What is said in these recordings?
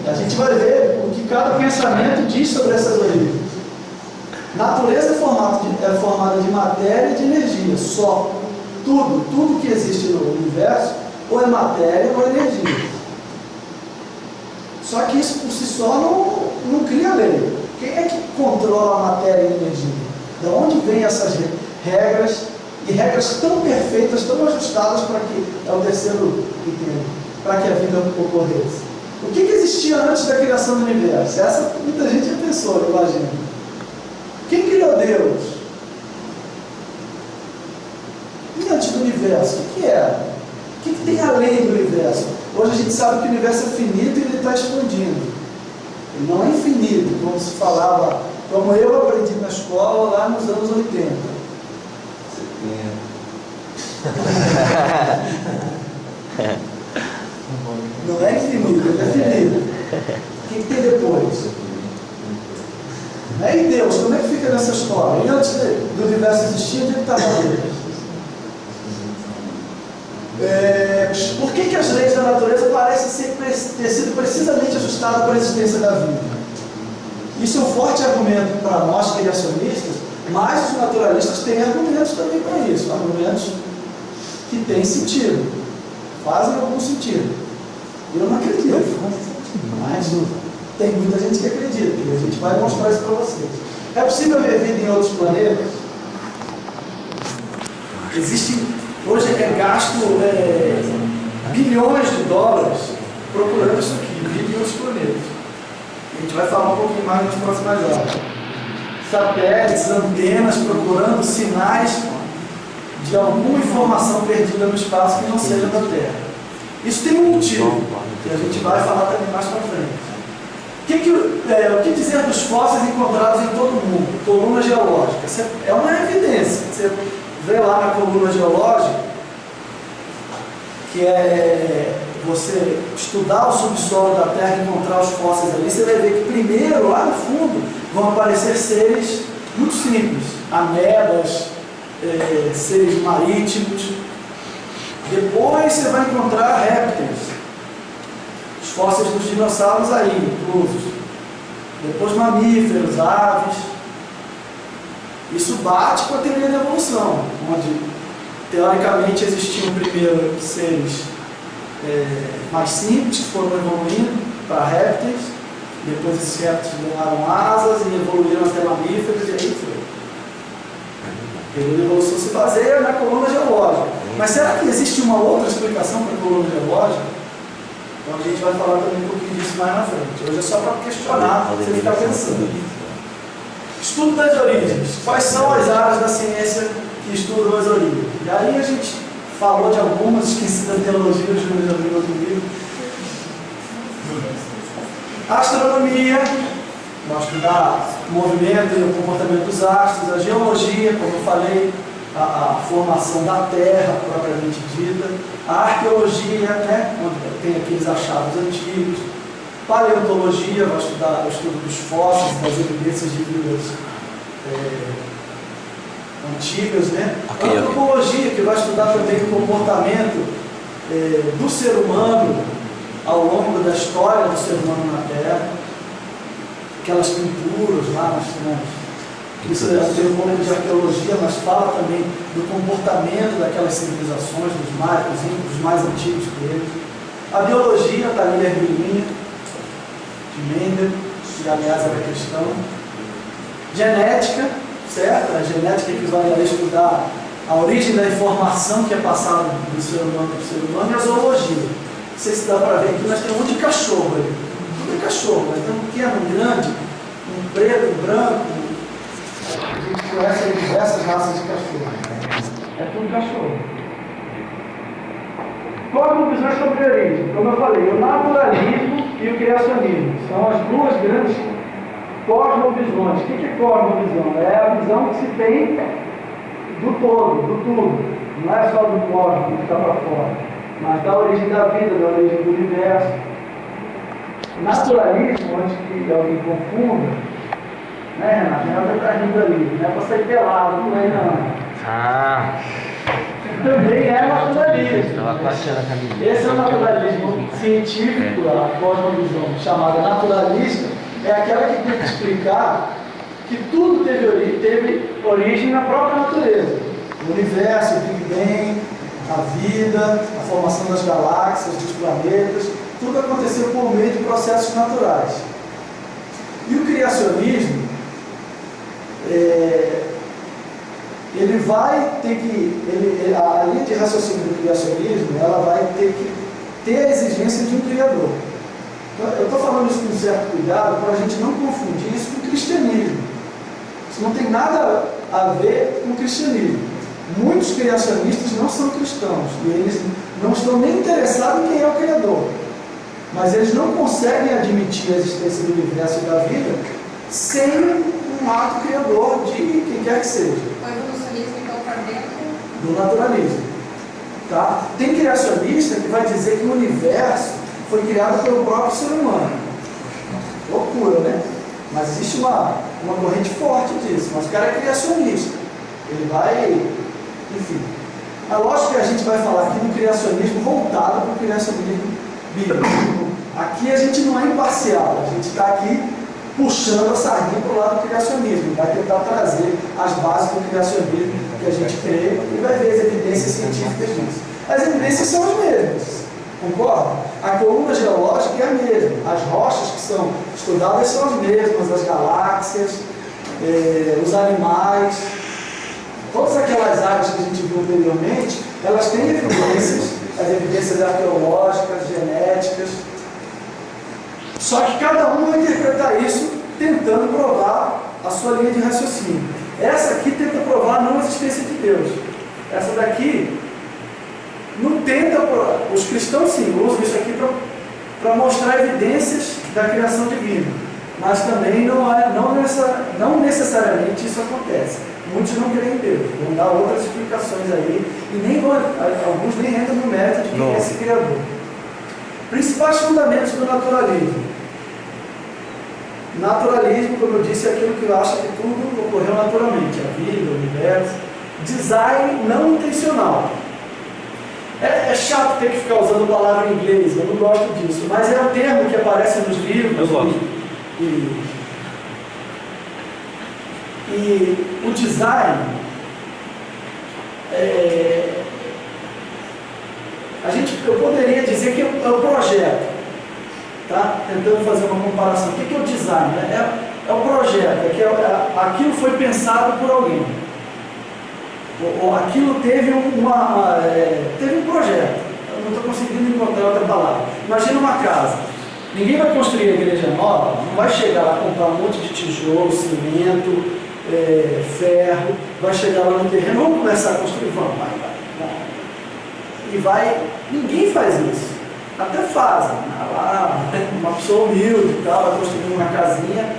A gente vai ver o que cada pensamento diz sobre essas origens. Natureza é formada de matéria e de energia, só. Tudo que existe no universo ou é matéria ou é energia. Só que isso por si só não cria lei. Quem é que controla a matéria e a energia? De onde vêm essas regras? E regras tão perfeitas, tão ajustadas para que, é o terceiro item, para que a vida ocorresse. O que existia antes da criação do universo? Essa muita gente já pensou, eu imagino. Quem criou Deus? E antes do universo, o que era? O que tem além do universo? Hoje a gente sabe que o universo é finito e ele está expandindo. Ele não é infinito, como se falava, como eu aprendi na escola lá nos anos 80. Não é infinito, ele é finito. O que tem depois? E Deus, como é que fica nessa história? E antes do universo existir, onde ele estava Deus? Por que as leis da natureza parecem ter sido precisamente ajustadas para a existência da vida? Isso é um forte argumento para nós criacionistas, mas os naturalistas têm argumentos também para isso, argumentos que têm sentido, fazem algum sentido. Eu não acredito, mas tem muita gente que acredita, e a gente vai mostrar isso para vocês. É possível ver vida em outros planetas? Hoje é gasto bilhões de dólares procurando isso aqui, vida em outros planetas. A gente vai falar um pouquinho mais nas próximas horas. Satélites, antenas, procurando sinais de alguma informação perdida no espaço que não seja da Terra. Isso tem um motivo, que a gente vai falar também mais para frente. O que dizer dos fósseis encontrados em todo o mundo? Coluna geológica. É uma evidência. Você vê lá na coluna geológica, que é você estudar o subsolo da Terra e encontrar os fósseis ali, você vai ver que primeiro, lá no fundo, vão aparecer seres muito simples, amebas, seres marítimos. Depois você vai encontrar répteis, os fósseis dos dinossauros aí, inclusos. Depois mamíferos, aves. Isso bate com a teoria da evolução, onde teoricamente existiam primeiro seres mais simples que foram evoluindo para répteis, depois esses répteis ganharam asas e evoluíram até mamíferos e aí foi. A teoria da evolução se baseia na coluna geológica. Mas será que existe uma outra explicação para a coluna geológica? Então a gente vai falar também um pouquinho disso mais na frente. Hoje é só para questionar, você ficar pensando. Estudo das origens. Quais são as áreas da ciência que estudam as origens? E aí a gente falou de algumas, esqueci da teologia, o Júlio já brigou comigo. Astronomia, nós estudar o movimento e o comportamento dos astros. A geologia, como eu falei, a formação da Terra, propriamente dita. A arqueologia, né, onde tem aqueles achados antigos. Paleontologia, vai estudar o estudo dos fósseis, das evidências de vidas antigas, né? A antropologia, que vai estudar também o comportamento do ser humano ao longo da história do ser humano na Terra. Aquelas pinturas lá isso tem um pouco de arqueologia, mas fala também do comportamento daquelas civilizações, dos mais antigos que eles. A biologia, está ali a ervilhinha de Mendel, que aliás era cristão. Genética, certo? A genética que vai estudar a origem da informação que é passada do ser humano para o ser humano. E a zoologia. Não sei se dá para ver aqui, mas tem um monte de cachorro ali. Tudo é cachorro, mas tem um pequeno, um grande, um preto, um branco. A gente conhece diversas raças de cachorro. É tudo cachorro. Cosmovisões sobre a origem. Como eu falei, o naturalismo e o criacionismo são as duas grandes cosmovisões. O que é cosmovisão? É a visão que se tem do todo, do tudo. Não é só do cosmos que está para fora, mas da origem da vida, da origem do universo. Naturalismo, antes que alguém confunda, né, Renato? Renata está rindo ali, não é para sair pelado, não é não. também é naturalismo. Esse é o naturalismo científico, a cosmovisão chamada naturalista, é aquela que tem que explicar que tudo teve origem na própria natureza. O universo, o Big Bang, a vida, a formação das galáxias, dos planetas, tudo aconteceu por meio de processos naturais. E o criacionismo, ele vai ter que, a linha de raciocínio do criacionismo, ela vai ter que ter a exigência de um criador. Então, eu estou falando isso com certo cuidado para a gente não confundir isso com o cristianismo. Isso não tem nada a ver com o cristianismo. Muitos criacionistas não são cristãos e eles não estão nem interessados em quem é o criador. Mas eles não conseguem admitir a existência do universo e da vida sem um ato criador de quem quer que seja. O evolucionismo, então, para dentro do naturalismo. Tá? Tem criacionista que vai dizer que o universo foi criado pelo próprio ser humano. Loucura, né? Mas existe uma corrente forte disso. Mas o cara é criacionista. Ele vai... Enfim. É lógico que a gente vai falar aqui no criacionismo voltado para o criacionismo bíblico. Aqui a gente não é imparcial. A gente está aqui puxando a sardinha para o lado do criacionismo. Vai tentar trazer as bases do criacionismo que a gente crê e vai ver as evidências científicas disso. As evidências são as mesmas. Concorda? A coluna geológica é a mesma. As rochas que são estudadas são as mesmas. As galáxias, os animais, todas aquelas áreas que a gente viu anteriormente, elas têm evidências, as evidências arqueológicas, genéticas. Só que cada um vai interpretar isso tentando provar a sua linha de raciocínio. Essa aqui tenta provar a não existência de Deus. Essa daqui não tenta provar. Os cristãos sim usam isso aqui para mostrar evidências da criação divina. Mas também não necessariamente isso acontece. Muitos não creem em Deus. Vão dar outras explicações aí. E alguns nem entram no mérito de quem é esse criador. Principais fundamentos do naturalismo. Naturalismo, como eu disse, é aquilo que acha que tudo ocorreu naturalmente. A vida, o universo. Design não intencional. É chato ter que ficar usando a palavra em inglês, eu não gosto disso. Mas é o termo que aparece nos livros. Eu gosto. E o design, eu poderia dizer que é o projeto, tá? Tentando fazer uma comparação. O que é o design? É o projeto, aquilo foi pensado por alguém. Ou aquilo teve um projeto. Eu não estou conseguindo encontrar outra palavra. Imagina uma casa. Ninguém vai construir a igreja nova, não vai chegar lá comprar um monte de tijolo, cimento, ferro, vai chegar lá no terreno, vamos começar a construir, vamos, vai. Ninguém faz isso. Até fazem. Uma pessoa humilde e tal, vai construir uma casinha,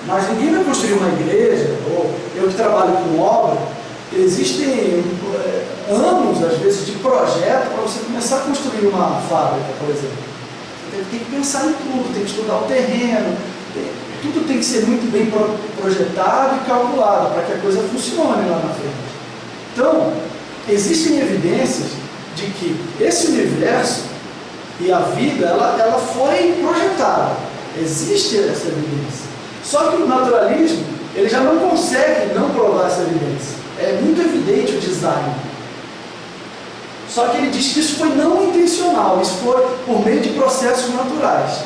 mas ninguém vai construir uma igreja, ou eu que trabalho com obra, existem anos, às vezes, de projeto para você começar a construir uma fábrica, por exemplo. Tem que pensar em tudo, tem que estudar o terreno, tudo tem que ser muito bem projetado e calculado para que a coisa funcione lá na frente. Então, existem evidências de que esse universo e a vida, ela foi projetada. Existe essa evidência. Só que o naturalismo, ele já não consegue não provar essa evidência. É muito evidente o design. Só que ele diz que isso foi não intencional, isso foi por meio de processos naturais.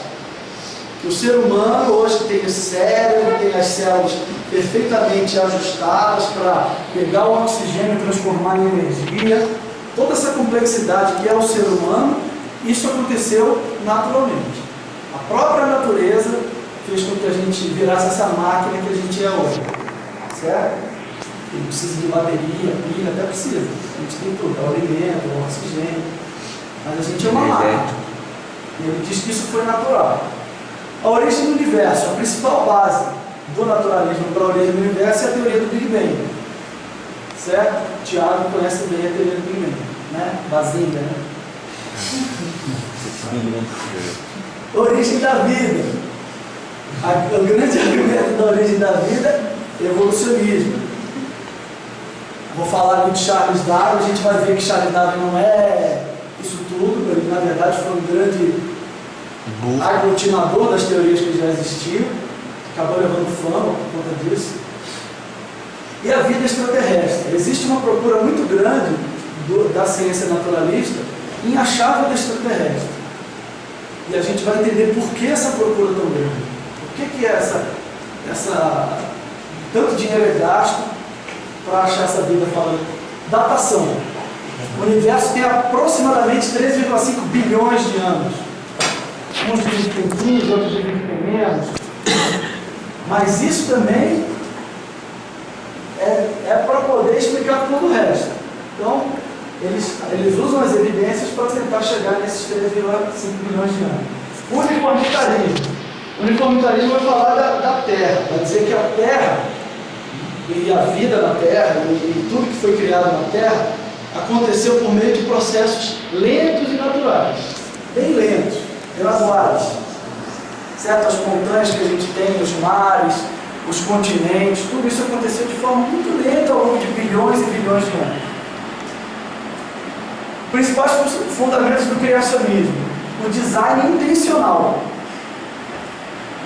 Que o ser humano hoje tem o cérebro, tem as células perfeitamente ajustadas para pegar o oxigênio e transformar em energia. Toda essa complexidade que é o ser humano, isso aconteceu naturalmente. A própria natureza fez com que a gente virasse essa máquina que a gente é hoje. Certo? Ele precisa de bateria, pilha, até precisa. A gente tem tudo, o alimento, o oxigênio. Mas a gente é uma máquina. E ele diz que isso foi natural. A origem do universo, a principal base do naturalismo para a origem do universo é a teoria do Big Bang. Certo? Tiago conhece bem a teoria do Big Bang. Né? Bazinga, né? Origem da vida. O grande argumento da origem da vida é evolucionismo. Vou falar aqui de Charles Darwin, a gente vai ver que Charles Darwin não é isso tudo, ele na verdade foi um grande aglutinador das teorias que já existiam, acabou levando fama por conta disso. E a vida extraterrestre. Existe uma procura muito grande da ciência naturalista em achar a vida extraterrestre. E a gente vai entender por que essa procura tão grande. Por que é tanto dinheiro é gasto para achar essa vida falando. Datação. O universo tem aproximadamente 13,5 bilhões de anos. Uns dizem que tem 15, outros dizem que tem menos. Mas isso também é para poder explicar todo o resto. Então, eles usam as evidências para tentar chegar nesses 13,5 bilhões de anos. O uniformitarismo. O uniformitarismo vai falar da Terra, vai dizer que a Terra e a vida na Terra e tudo que foi criado na Terra aconteceu por meio de processos lentos e naturais, bem lentos, graduais. Certo? As montanhas que a gente tem, os mares, os continentes, tudo isso aconteceu de forma muito lenta ao longo de bilhões e bilhões de anos. Principais fundamentos do criacionismo: o design intencional.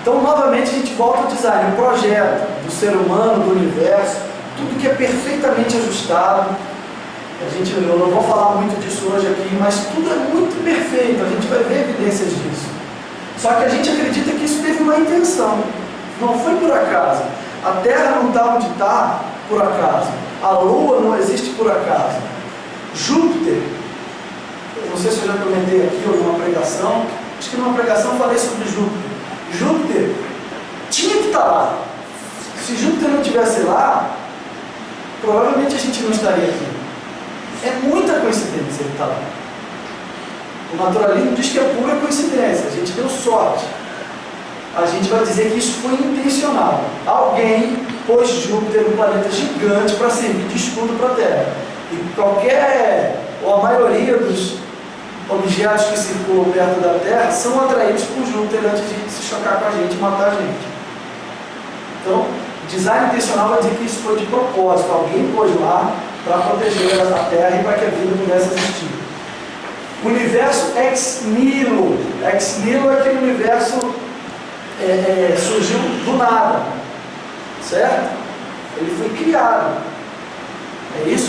Então, novamente, a gente volta ao design, o projeto do ser humano, do universo, tudo que é perfeitamente ajustado. Eu não vou falar muito disso hoje aqui, mas tudo é muito perfeito, a gente vai ver evidências disso. Só que a gente acredita que isso teve uma intenção, não foi por acaso. A Terra não está onde está por acaso, a Lua não existe por acaso. Júpiter, eu não sei se eu já comentei aqui ou numa pregação, acho que numa pregação eu falei sobre Júpiter. Júpiter tinha que estar lá. Se Júpiter não estivesse lá, provavelmente a gente não estaria aqui. É muita coincidência ele estar lá. O naturalismo diz que é pura coincidência, a gente deu sorte. A gente vai dizer que isso foi intencional. Alguém pôs Júpiter, um planeta gigante, para servir de escudo para a Terra. E ou a maioria dos objetos que circulam perto da Terra são atraídos por Júpiter antes de se chocar com a gente e matar a gente. Então, design intencional vai dizer que isso foi de propósito. Alguém pôs lá para proteger a Terra e para que a vida pudesse existir. O universo ex nihilo. Ex nihilo é aquele universo surgiu do nada. Certo? Ele foi criado. É isso